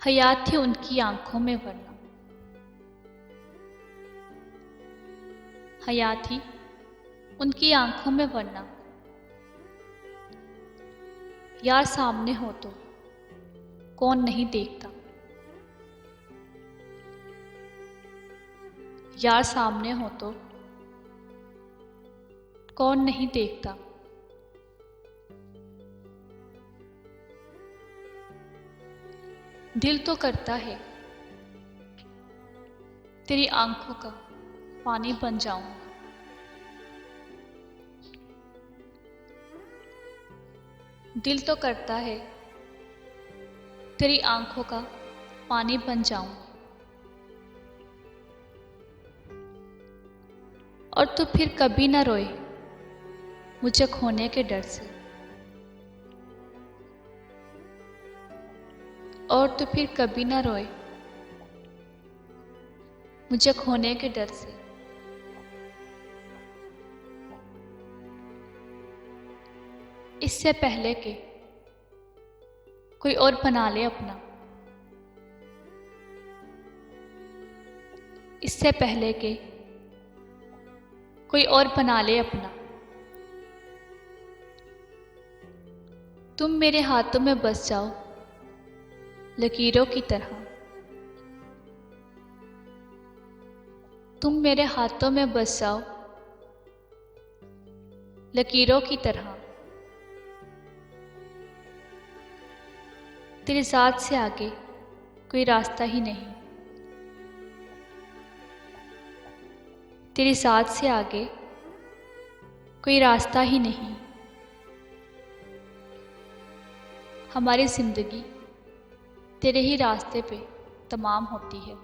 हयात थी उनकी आंखों में वरना, हयात थी उनकी आंखों में वरना। यार सामने हो तो कौन नहीं देखता, यार सामने हो तो कौन नहीं देखता। दिल तो करता है तेरी आंखों का पानी बन जाऊं, दिल तो करता है तेरी आंखों का पानी बन जाऊं। और तू फिर कभी ना रोए मुझे खोने के डर से, और तू फिर कभी ना रोए मुझे खोने के डर से। इससे पहले कि कोई और बना ले अपना, इससे पहले कि कोई और बना ले अपना, तुम मेरे हाथों में बस जाओ लकीरों की तरह, तुम मेरे हाथों में बस जाओ लकीरों की तरह। तेरी ज़ात से आगे कोई रास्ता ही नहीं, तेरी ज़ात से आगे कोई रास्ता ही नहीं। हमारी ज़िंदगी तेरे ही रास्ते पे तमाम होती है।